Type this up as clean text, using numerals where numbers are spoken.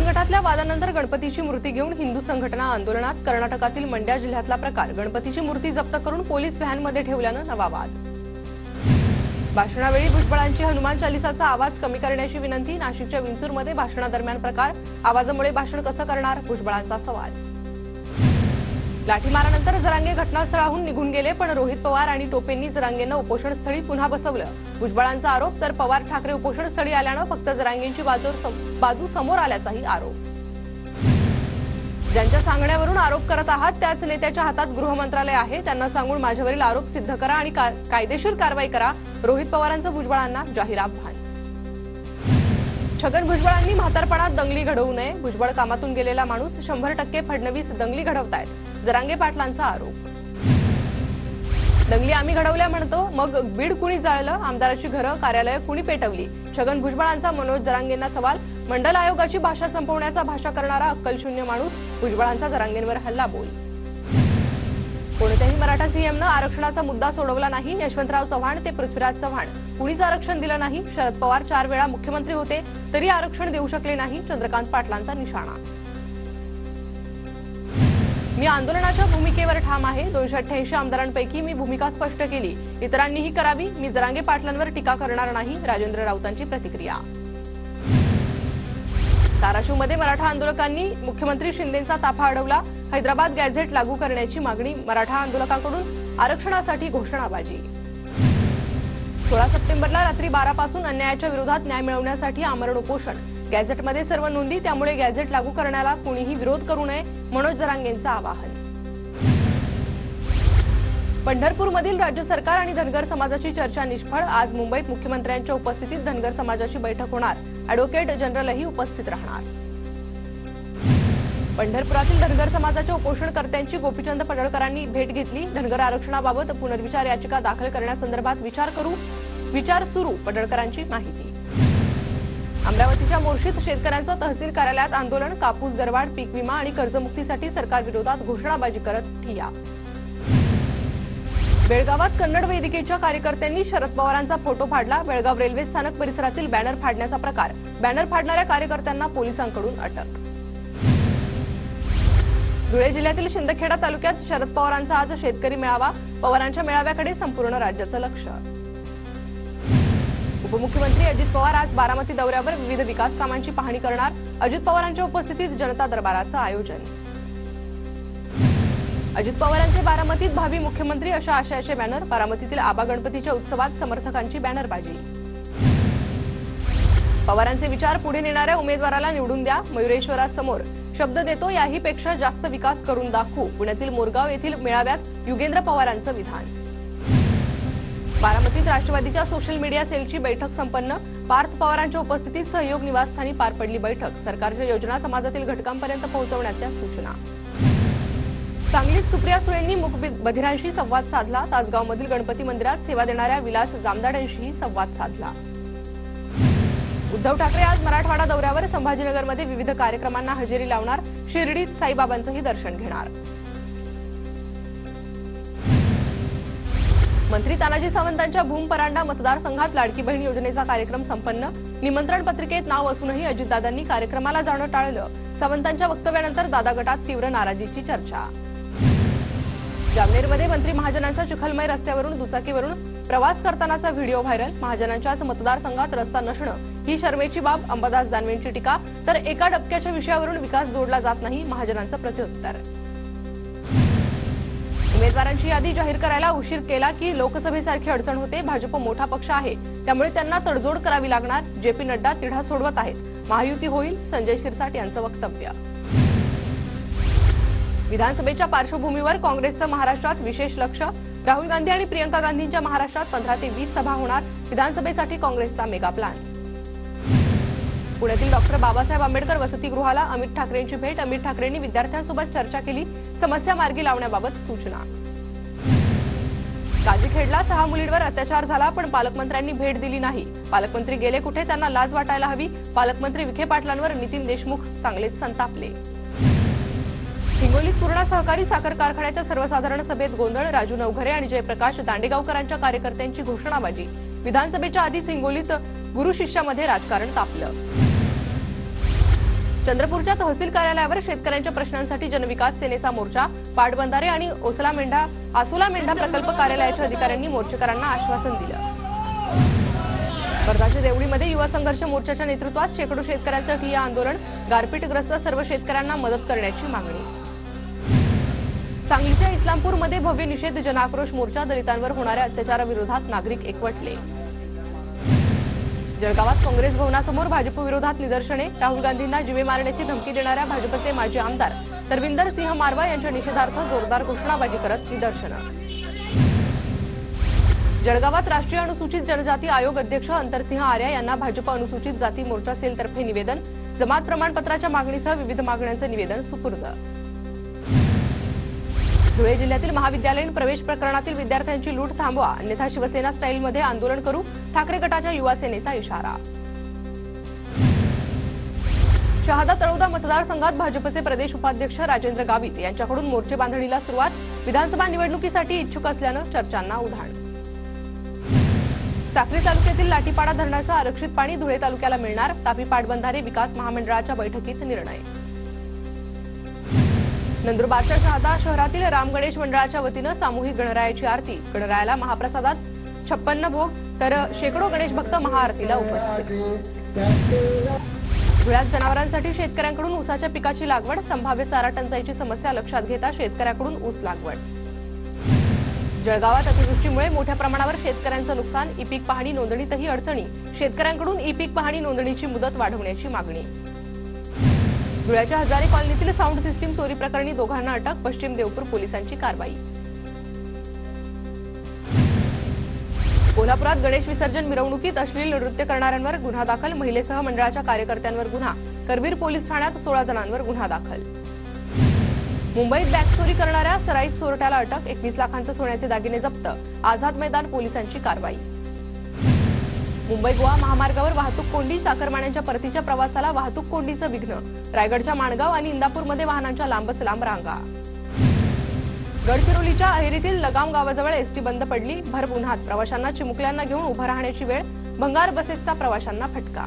गटातल्या वादानंतर गणपतीची मूर्ती घेऊन हिंदू संघटना आंदोलनात। कर्नाटकातील मंड्या जिल्ह्यातला प्रकार। गणपतीची मूर्ती जप्त करून पोलीस व्हॅनमध्ये ठेवल्यानं नवा वाद। भाषणावेळी भुजबळांची हनुमान चालिसाचा आवाज कमी करण्याची विनंती। नाशिकच्या विंचूरमध्ये भाषणादरम्यान प्रकार। आवाजामुळे भाषण कसं करणार, भुजबळांचा सवाल। लाठीमारानंतर जरांगे घटनास्थळाहून निघून गेले, पण रोहित पवार आणि टोपेंनी जरांगेंना उपोषणस्थळी पुन्हा बसवलं। भुजबळांचा आरोप, तर पवार ठाकरे उपोषणस्थळी आल्यानं फक्त जरांगेंची बाजू समोर आल्याचाही आरोप। ज्यांच्या सांगण्यावरून आरोप करत आहात त्याच नेत्याच्या हातात गृह मंत्रालय आहे, त्यांना सांगून माझ्यावरील आरोप सिद्ध करा आणि कायदेशीर कारवाई करा। रोहित पवारांचं भुजबळांना जाहीर आव्हान। छगन भुजबळांनी म्हातारपणात दंगली घडवू नये। भुजबळ कामातून गेलेला माणूस, 100% फडणवीस दंगली घडवतायत, जरांगे पाटलांचा आरोप। दंगली आम्ही घडवल्या म्हणतो, मग बीड कुणी जाळलं, आमदाराची घरं कार्यालयं कुणी पेटवली। छगन भुजबळांचा मनोज जरांगेंना सवाल। मंडल आयोगाची भाषा संपवण्याचा भाषा करणारा अक्कलशून्य माणूस, भुजबळांचा जरांगेंवर हल्ला बोल। कोणत्याही मराठा सीएमनं आरक्षणाचा मुद्दा सोडवला नाही। यशवंतराव चव्हाण ते पृथ्वीराज चव्हाण, कुणीच आरक्षण दिलं नाही। शरद पवार 4 वेळा मुख्यमंत्री होते तरी आरक्षण देऊ शकले नाही, चंद्रकांत पाटलांचा निशाणा। मी आंदोलनाच्या भूमिकेवर ठाम आहे। 288 आमदारांपैकी मी भूमिका स्पष्ट केली, इतरांनीही करावी। मी जरांगे पाटलांवर टीका करणार नाही, राजेंद्र राऊतांची प्रतिक्रिया। धाराशिवमध्ये मराठा आंदोलकांनी मुख्यमंत्री शिंदेंचा ताफा अडवला। हैदराबाद गॅझेट लागू करण्याची मागणी, मराठा आंदोलकांकडून आरक्षणासाठी घोषणाबाजी। 16 सप्टेंबरला रात्री 12 पासून अन्यायाच्या विरोधात न्याय मिळवण्यासाठी आमरण उपोषण। गॅझेटमध्ये सर्व नोंदी, त्यामुळे गॅझेट लागू करण्याला कुणीही विरोध करू नये, मनोज जरांगेंचं आवाहन। पंढरपूरमधील राज्य सरकार आणि धनगर समाजाची चर्चा निष्फळ। आज मुंबईत मुख्यमंत्र्यांच्या उपस्थितीत धनगर समाजाची बैठक होणार। ॲडव्होकेट जनरलही उपस्थित राहणार। पंढरपुरातील धनगर समाजाच्या उपोषणकर्त्यांची गोपीचंद पडळकरांनी भेट घेतली। धनगर आरक्षणाबाबत पुनर्विचार याचिका दाखल करण्यासंदर्भात विचार सुरू, पडळकरांची माहिती। अमरावतीच्या मोर्शीत शेतकऱ्यांचं तहसील कार्यालयात आंदोलन। कापूस दरवाढ, पीक विमा आणि कर्जमुक्तीसाठी सरकारविरोधात घोषणाबाजी करत ठिय्या। बेळगावात कन्नड वेदिकेच्या कार्यकर्त्यांनी शरद पवारांचा फोटो फाडला। बेळगाव रेल्वे स्थानक परिसरातील बॅनर फाडण्याचा प्रकार। बॅनर फाडणाऱ्या कार्यकर्त्यांना पोलिसांकडून अटक। धुळे जिल्ह्यातील शिंदखेडा तालुक्यात शरद पवारांचा आज शेतकरी मेळावा। पवारांच्या मेळाव्याकडे संपूर्ण राज्याचं लक्ष। उपमुख्यमंत्री अजित पवार आज बारामती दौऱ्यावर, विविध विकास कामांची पाहणी करणार। अजित पवारांच्या उपस्थितीत जनता दरबाराचं आयोजन। अजित पवारांचे बारामतीत भावी मुख्यमंत्री अशा आशयाचे बॅनर। बारामतीतील आबा गणपतीच्या उत्सवात समर्थकांची बॅनरबाजी। पवारांचे विचार पुढे नेणाऱ्या उमेदवाराला निवडून द्या। मयुरेश्वरासमोर शब्द देतो, याहीपेक्षा जास्त विकास करून दाखवू। पुण्यातील मोरगाव येथील मेळाव्यात युगेंद्र पवारांचं विधान। बारामतीत राष्ट्रवादीच्या सोशल मीडिया सेलची बैठक संपन्न। पार्थ पवारांच्या उपस्थितीत सहयोग निवासस्थानी पार पडली बैठक। सरकारच्या योजना समाजातील घटकांपर्यंत पोहोचवण्याच्या सूचना। सांगलीत सुप्रिया सुळेंनी मूकबधिरांशी संवाद साधला। तासगावमधील गणपती मंदिरात सेवा देणाऱ्या विलास जामदाडेंशीही संवाद साधला। उद्धव ठाकरे आज मराठवाडा दौऱ्यावर, संभाजीनगरमध्ये विविध कार्यक्रमांना हजेरी लावणार। शिर्डीत साईबाबांचंही दर्शन घेणार। मंत्री तानाजी सावंतांच्या भूम परांडा मतदारसंघात लाडकी बहीण योजनेचा कार्यक्रम संपन्न। निमंत्रण पत्रिकेत नाव असूनही अजितदादांनी कार्यक्रमाला जाणं टाळलं। सावंतांच्या वक्तव्यानंतर दादा गटात तीव्र नाराजीची चर्चा। जामनेरमध्ये मंत्री महाजनांच्या चिखलमय रस्त्यावरून दुचाकीवरून प्रवास करतानाचा व्हिडिओ व्हायरल। महाजनांच्याच मतदारसंघात रस्ता नसणं ही शर्मेची बाब, अंबादास दानवेंची टीका। तर एका डबक्याच्या विषयावरून विकास जोडला जात नाही, महाजनांचं प्रत्युत्तर। उमेदवारांची यादी जाहीर करायला उशीर केला की लोकसभेसारखी अडचण होते। भाजप मोठा पक्ष आहे, त्यामुळे त्यांना तडजोड करावी लागणार। जेपी नड्डा तिढा सोडवत आहेत, महायुती होईल, संजय शिरसाट यांचं वक्तव्य। विधानसभेच्या पार्श्वभूमीवर काँग्रेसचं महाराष्ट्रात विशेष लक्ष। राहुल गांधी आणि प्रियंका गांधींच्या महाराष्ट्रात 15 ते 20 सभा होणार। विधानसभेसाठी काँग्रेसचा मेगा प्लॅन। पुण्यातील डॉक्टर बाबासाहेब आंबेडकर वसतिगृहाला अमित ठाकरेंची भेट। अमित ठाकरेंनी विद्यार्थ्यांसोबत चर्चा केली, समस्या मार्गी लावण्याबाबत सूचना। काजीखेडला 6 मुलींवर अत्याचार झाला, पण पालकमंत्र्यांनी भेट दिली नाही। पालकमंत्री गेले कुठे, त्यांना लाज वाटायला हवी। पालकमंत्री विखे पाटलांवर नितीन देशमुख चांगलेच संतापले। हिंगोलीत पूर्णा सहकारी साखर कारखान्याच्या सर्वसाधारण सभेत गोंधळ। राजू नवघरे आणि जयप्रकाश दांडेगावकरांच्या कार्यकर्त्यांची घोषणाबाजी। विधानसभेच्या आधीच हिंगोलीत गुरु शिष्यामध्ये राजकारण तापलं। चंद्रपूरच्या तहसील कार्यालयावर शेतकऱ्यांच्या प्रश्नांसाठी जनविकास सेनेचा मोर्चा, पाटबंधारे आणि आसोला मेंढा प्रकल्प कार्यालयाच्या अधिकाऱ्यांनी मोर्चेकरांना आश्वासन दिलं. वर्धाच्या देवळीमध्ये युवा संघर्ष मोर्चाच्या नेतृत्वात शेकडो शेतकऱ्यांचं ठिय्या आंदोलन, गारपीटग्रस्त सर्व शेतकऱ्यांना मदत करण्याची मागणी. सांगलीच्या इस्लामपूरमध्ये भव्य निषेध जनाक्रोश मोर्चा, दलितांवर होणाऱ्या अत्याचाराविरोधात नागरिक एकवटले. जळगावात काँग्रेस भवनासमोर भाजप विरोधात निदर्शने, राहुल गांधींना जीवे मारण्याची धमकी देणाऱ्या भाजपचे माजी आमदार तरविंदर सिंह मारवा यांच्या निषेधार्थ जोरदार घोषणाबाजी करत निदर्शनं. जळगावात राष्ट्रीय अनुसूचित जनजाती आयोग अध्यक्ष अंतरसिंह आर्या यांना भाजप अनुसूचित जाती मोर्चा सेलतर्फे निवेदन, जमात प्रमाणपत्राच्या मागणीसह विविध मागण्यांचं निवेदन सुपूर्द. धुळे जिल्ह्यातील महाविद्यालयीन प्रवेश प्रकरणातील विद्यार्थ्यांची लूट थांबवा, अन्यथा शिवसेना स्टाईलमध्ये आंदोलन करू, ठाकरे गटाच्या युवा सेनेचा इशारा. शहादा तळोदा मतदारसंघात भाजपचे प्रदेश उपाध्यक्ष राजेंद्र गावित यांच्याकडून मोर्चे बांधणीला सुरुवात, विधानसभा निवडणुकीसाठी इच्छुक असल्यानं चर्चांना उधाण. साक्री तालुक्यातील लाठीपाडा धरणाचं आरक्षित पाणी धुळे तालुक्याला मिळणार, तापी पाटबंधारे विकास महामंडळाच्या बैठकीत निर्णय. नंदुरबारच्या शहादा शहरातील राम गणेश मंडळाच्या वतीनं सामूहिक गणरायाची आरती, गणरायाला महाप्रसादात 56 भोग, तर शेकडो गणेश भक्त महाआरतीला उपस्थित. धुळ्यात जनावरांसाठी शेतकऱ्यांकडून ऊसाच्या पिकाची लागवड, संभाव्य चारा टंचाईची समस्या लक्षात घेता शेतकऱ्यांकडून ऊस लागवड. जळगावात अतिवृष्टीमुळे मोठ्या प्रमाणावर शेतकऱ्यांचं नुकसान, ई पीक पाहणी नोंदणीतही अडचणी, शेतकऱ्यांकडून ई पीक पाहणी नोंदणीची मुदत वाढवण्याची मागणी. धुळ्याच्या हजारे कॉलनीतील साऊंड सिस्टीम चोरी प्रकरणी दोघांना अटक, पश्चिम देवपूर पोलिसांची कारवाई. कोल्हापुरात गणेश विसर्जन मिरवणुकीत अश्लील नृत्य करणाऱ्यांवर गुन्हा दाखल, महिलेसह मंडळाच्या कार्यकर्त्यांवर गुन्हा, करवीर पोलीस ठाण्यात 16 जणांवर गुन्हा दाखल. मुंबईत बँक चोरी करणाऱ्या सराईत चोरट्याला अटक, 21 लाखांचे सोन्याचे दागिने जप्त, आझाद मैदान पोलिसांची कारवाई. मुंबई गोवा महामार्गावर वाहतूक कोंडी, चाकरमान्यांच्या परतीच्या प्रवासाला वाहतूक कोंडीचं विघ्न, रायगडच्या माणगाव आणि इंदापूरमध्ये वाहनांच्या लांबच लांब रांगा. गडचिरोलीच्या अहेरीतील लगाम गावाजवळ एसटी बंद पडली, भर उन्हात प्रवाशांना चिमुकल्यांना घेऊन उभं राहण्याची वेळ, भंगार बसेसचा प्रवाशांना फटका.